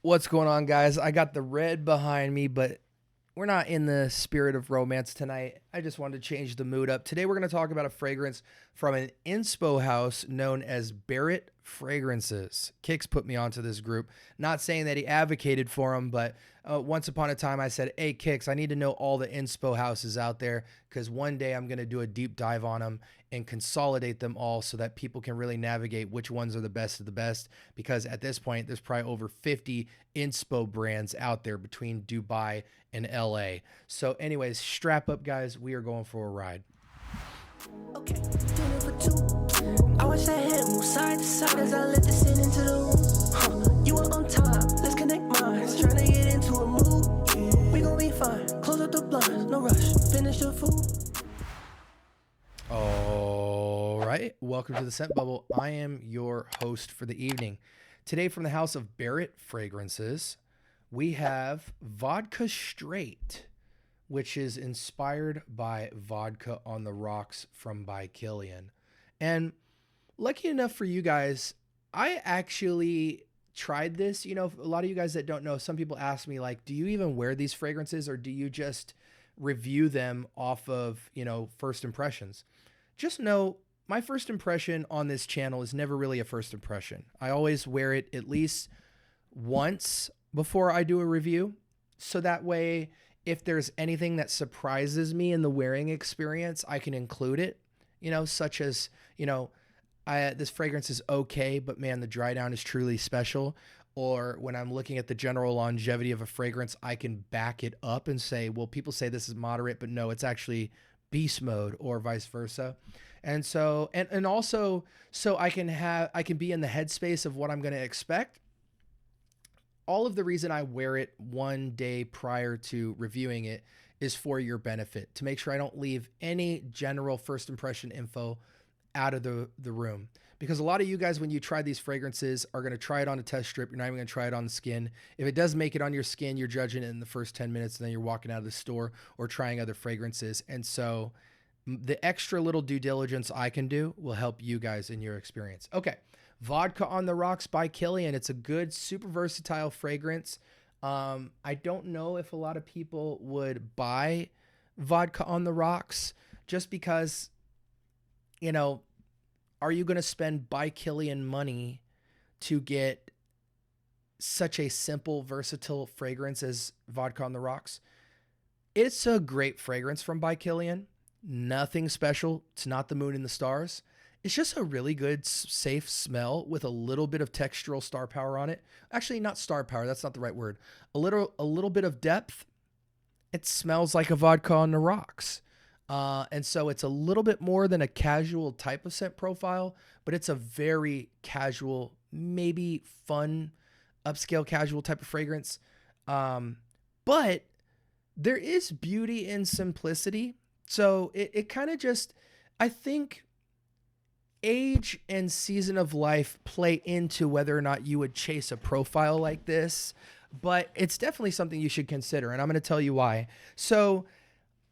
What's going on, guys? I got the red behind me, but we're not in the spirit of romance tonight. I just wanted to change the mood up. Today, we're going to talk about a fragrance from an Inspo house known as Barret Fragrances. Kix put me onto this group. Not saying that he advocated for them, but once upon a time, I said, "Hey, Kix, I need to know all the Inspo houses out there because one day I'm going to do a deep dive on them and consolidate them all so that people can really navigate which ones are the best of the best." Because at this point, there's probably over 50 Inspo brands out there between Dubai and LA. So, anyways, strap up, guys. We are going for a ride. Okay, doing it for two. I watch that head move side to side as I let this in into the room. You are on time, let's connect minds. Trying to get into a mood. We gon' be fine. Close up the blinds, no rush. Finish the food. All right. Welcome to the Scent Bubble. I am your host for the evening. Today, from the house of Barret Fragrances, we have Vodka Straight, which is inspired by Vodka on the Rocks by Kilian. And lucky enough for you guys, I actually tried this. You know, a lot of you guys that don't know, some people ask me, like, do you even wear these fragrances or do you just review them off of, first impressions? Just know my first impression on this channel is never really a first impression. I always wear it at least once before I do a review. So that way, if there's anything that surprises me in the wearing experience, I can include it, such as, this fragrance is okay, but man, the dry down is truly special. Or when I'm looking at the general longevity of a fragrance, I can back it up and say, well, people say this is moderate, but no, it's actually beast mode, or vice versa. And so, and also, so I can be in the headspace of what I'm going to expect. All of the reason I wear it one day prior to reviewing it is for your benefit, to make sure I don't leave any general first impression info out of the room. Because a lot of you guys, when you try these fragrances, are going to try it on a test strip. You're not even going to try it on the skin. If it does make it on your skin, you're judging it in the first 10 minutes, and then you're walking out of the store or trying other fragrances. And so the extra little due diligence I can do will help you guys in your experience. Okay. Vodka on the Rocks by Kilian. It's a good, super versatile fragrance. I don't know if a lot of people would buy Vodka on the Rocks just because, are you going to spend by Kilian money to get such a simple, versatile fragrance as Vodka on the Rocks? It's a great fragrance from by Kilian. Nothing special. It's not the moon and the stars. It's just a really good, safe smell with a little bit of textural star power on it. Actually, not star power. That's not the right word. A little bit of depth. It smells like a Vodka on the Rocks. And so it's a little bit more than a casual type of scent profile, but it's a very casual, maybe fun, upscale casual type of fragrance. But there is beauty in simplicity. So it kind of just, I think age and season of life play into whether or not you would chase a profile like this, but it's definitely something you should consider. And I'm going to tell you why. So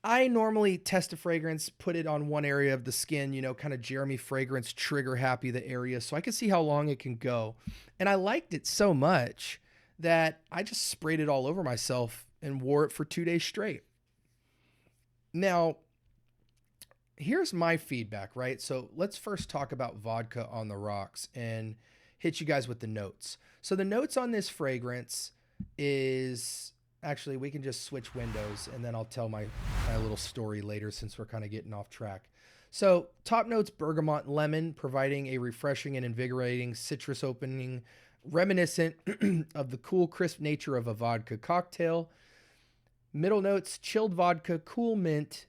I normally test a fragrance, put it on one area of the skin, kind of Jeremy fragrance, trigger happy the area, so I can see how long it can go. And I liked it so much that I just sprayed it all over myself and wore it for 2 days straight. Now, here's my feedback, right? So let's first talk about Vodka on the Rocks and hit you guys with the notes. So the notes on this fragrance is, actually, we can just switch windows and then I'll tell my little story later since we're kind of getting off track. So top notes, bergamot and lemon, providing a refreshing and invigorating citrus opening, reminiscent of the cool, crisp nature of a vodka cocktail. Middle notes, chilled vodka, cool mint,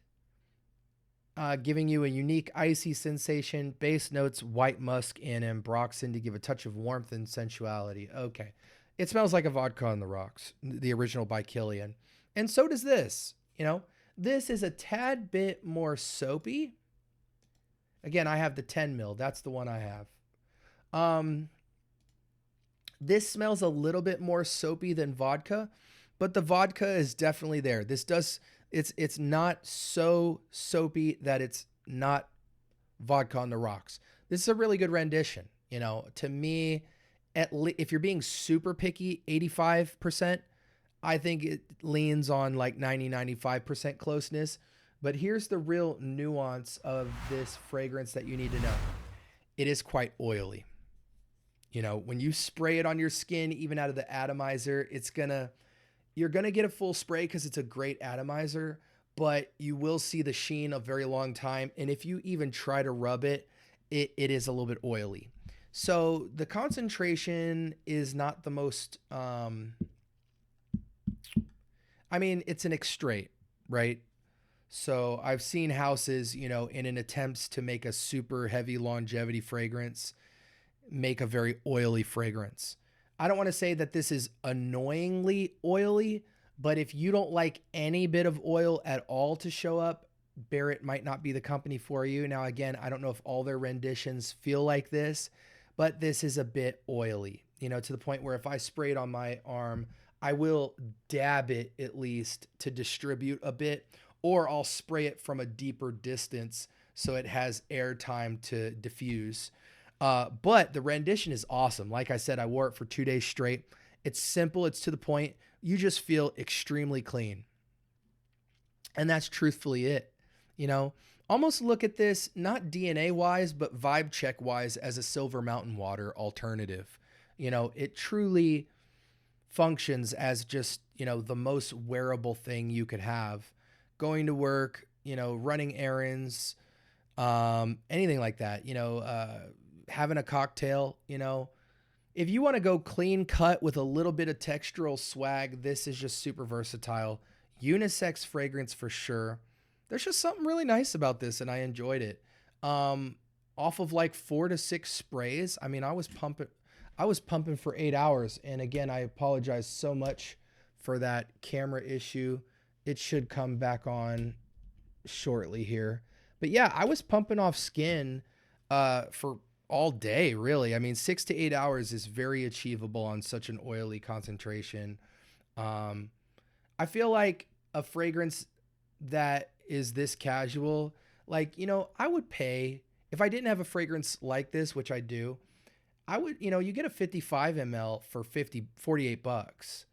giving you a unique icy sensation. Base notes, white musk and ambroxan to give a touch of warmth and sensuality. Okay. It smells like a Vodka on the Rocks, the original by Kilian. And so does this. This is a tad bit more soapy. Again, I have the 10 mil. That's the one I have. This smells a little bit more soapy than vodka, but the vodka is definitely there. It's not so soapy that it's not Vodka on the Rocks. This is a really good rendition. To me, if you're being super picky, 85%. I think it leans on like 95% closeness. But here's the real nuance of this fragrance that you need to know. It is quite oily. You know, when you spray it on your skin, even out of the atomizer, you're gonna get a full spray because it's a great atomizer, but you will see the sheen a very long time. And if you even try to rub it, it is a little bit oily. So the concentration is not the most, it's an extrait, right? So I've seen houses, you know, in an attempt to make a super heavy longevity fragrance, make a very oily fragrance. I don't want to say that this is annoyingly oily, but if you don't like any bit of oil at all to show up, Barret might not be the company for you. Now, again, I don't know if all their renditions feel like this, but this is a bit oily, you know, to the point where if I spray it on my arm, I will dab it at least to distribute a bit, or I'll spray it from a deeper distance so it has air time to diffuse. But the rendition is awesome. Like I said, I wore it for 2 days straight. It's simple. It's to the point. You just feel extremely clean. And that's truthfully it. You know, almost look at this, not DNA wise, but vibe check wise as a Silver Mountain Water alternative. You know, it truly functions as just, you know, the most wearable thing you could have. Going to work, you know, running errands, anything like that, you know, having a cocktail, you know, if you want to go clean cut with a little bit of textural swag, this is just super versatile. Unisex fragrance for sure. There's just something really nice about this, and I enjoyed it. Off of like 4 to 6 sprays. I mean, I was pumping for 8 hours. And again, I apologize so much for that camera issue. It should come back on shortly here. But yeah, I was pumping off skin for all day, really. I mean, 6 to 8 hours is very achievable on such an oily concentration. I feel like a fragrance that is this casual, like, you know, I would pay, if I didn't have a fragrance like this, which I do, I would, you know, you get a 55 ml for $48.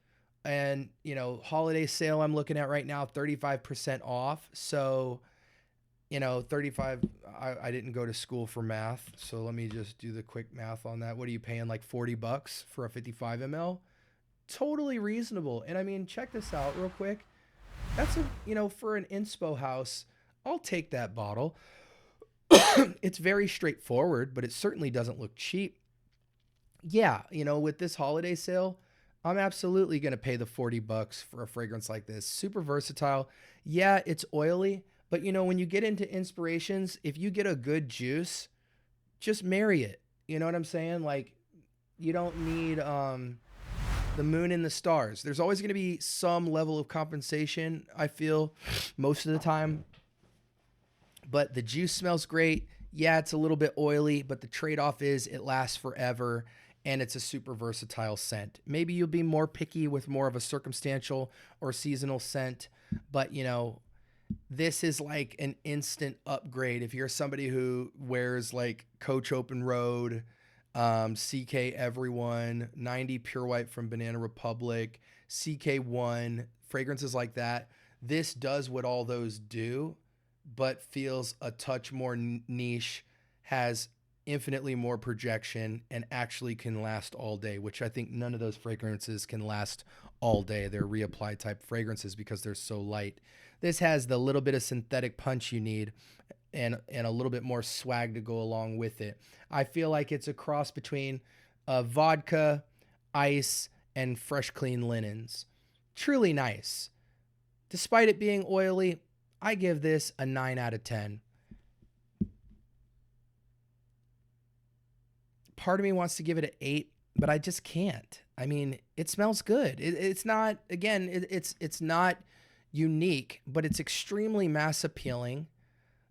And, you know, holiday sale I'm looking at right now, 35% off. So, you know, 35, I didn't go to school for math. So let me just do the quick math on that. What are you paying, like $40 for a 55 ml? Totally reasonable. And I mean, check this out real quick. That's you know, for an Inspo house, I'll take that bottle. It's very straightforward, but it certainly doesn't look cheap. Yeah, you know, with this holiday sale, I'm absolutely going to pay the $40 for a fragrance like this. Super versatile. Yeah, it's oily, but you know, when you get into inspirations, if you get a good juice, just marry it. You know what I'm saying? Like, you don't need the moon and the stars. There's always going to be some level of compensation, I feel, most of the time. But the juice smells great. Yeah, it's a little bit oily, but the trade-off is it lasts forever. And it's a super versatile scent. Maybe you'll be more picky with more of a circumstantial or seasonal scent, but you know, this is like an instant upgrade. If you're somebody who wears like Coach Open Road, CK Everyone, 90 Pure White from Banana Republic, CK1, fragrances like that, this does what all those do, but feels a touch more niche, has infinitely more projection, and actually can last all day, which I think none of those fragrances can last all day. They're reapply type fragrances because they're so light. This has the little bit of synthetic punch you need and a little bit more swag to go along with it. I feel like it's a cross between vodka, ice, and fresh clean linens. Truly nice. Despite it being oily, I give this a 9 out of 10. Part of me wants to give it an 8, but I just can't. I mean, it smells good. It's not, again, it's not unique, but it's extremely mass appealing.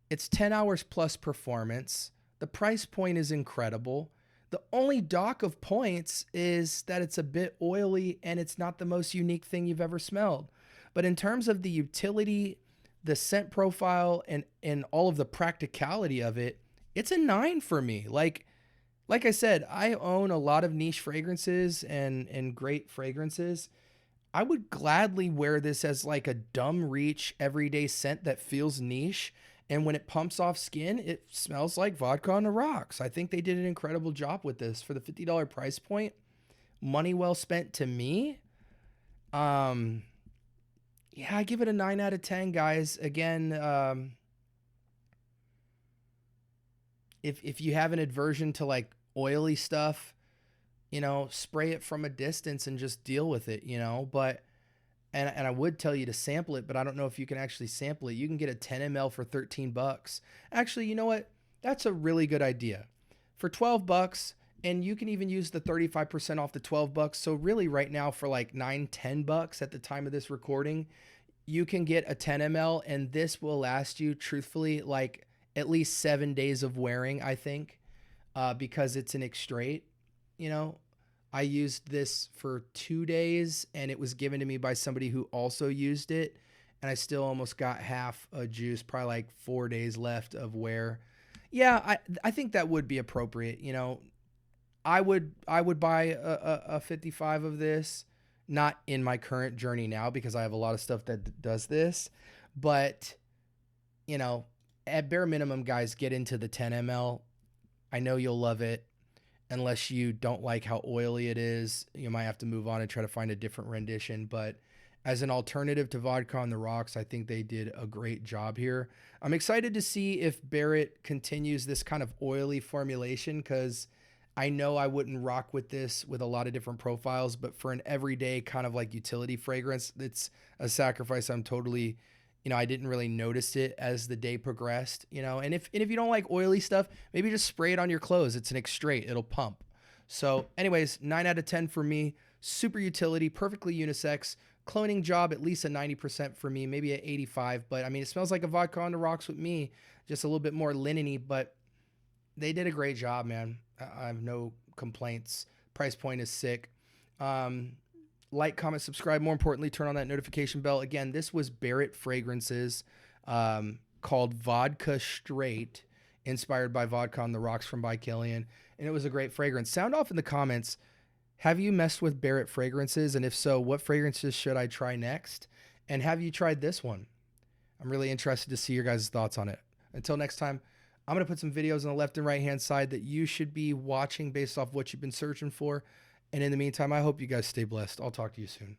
It's 10 hours plus performance. The price point is incredible. The only dock of points is that it's a bit oily and it's not the most unique thing you've ever smelled. But in terms of the utility, the scent profile, and all of the practicality of it, it's a 9 for me. Like, Like I said, I own a lot of niche fragrances and great fragrances. I would gladly wear this as like a dumb reach everyday scent that feels niche. And when it pumps off skin, it smells like Vodka on the Rocks. I think they did an incredible job with this for the $50 price point. Money well spent to me. Um, yeah, I give it a 9 out of 10, guys. Again, if you have an aversion to like oily stuff, you know, spray it from a distance and just deal with it, you know. But and I would tell you to sample it, but I don't know if you can actually sample it. You can get a 10 ml for 13 bucks. Actually, you know what? That's a really good idea. For 12 bucks, and you can even use the 35% off the 12 bucks. So really right now for like 9, 10 bucks at the time of this recording, you can get a 10 ml, and this will last you truthfully like at least 7 days of wearing, I think, because it's an extrait, you know. I used this for 2 days, and it was given to me by somebody who also used it, and I still almost got half a juice, probably like 4 days left of wear. Yeah, I think that would be appropriate. You know, I would buy a 55 of this, not in my current journey now because I have a lot of stuff that does this, but you know, at bare minimum, guys, get into the 10 ml. I know you'll love it. Unless you don't like how oily it is, you might have to move on and try to find a different rendition. But as an alternative to Vodka on the Rocks, I think they did a great job here. I'm excited to see if Barret continues this kind of oily formulation, because I know I wouldn't rock with this with a lot of different profiles, but for an everyday kind of like utility fragrance, it's a sacrifice I'm totally, you know, I didn't really notice it as the day progressed, you know. And if you don't like oily stuff, maybe just spray it on your clothes. It's an extrait, it'll pump. So anyways, 9 out of 10 for me. Super utility, perfectly unisex. Cloning job, at least a 90% for me, maybe an 85. But I mean, it smells like a Vodka on the Rocks with me, just a little bit more linen-y, but they did a great job, man. I have no complaints. Price point is sick. Like, comment, subscribe. More importantly, turn on that notification bell. Again, this was Barret Fragrances, called Vodka Straight, inspired by Vodka on the Rocks from by Kilian. And it was a great fragrance. Sound off in the comments. Have you messed with Barret Fragrances? And if so, what fragrances should I try next? And have you tried this one? I'm really interested to see your guys' thoughts on it. Until next time, I'm going to put some videos on the left and right hand side that you should be watching based off what you've been searching for. And in the meantime, I hope you guys stay blessed. I'll talk to you soon.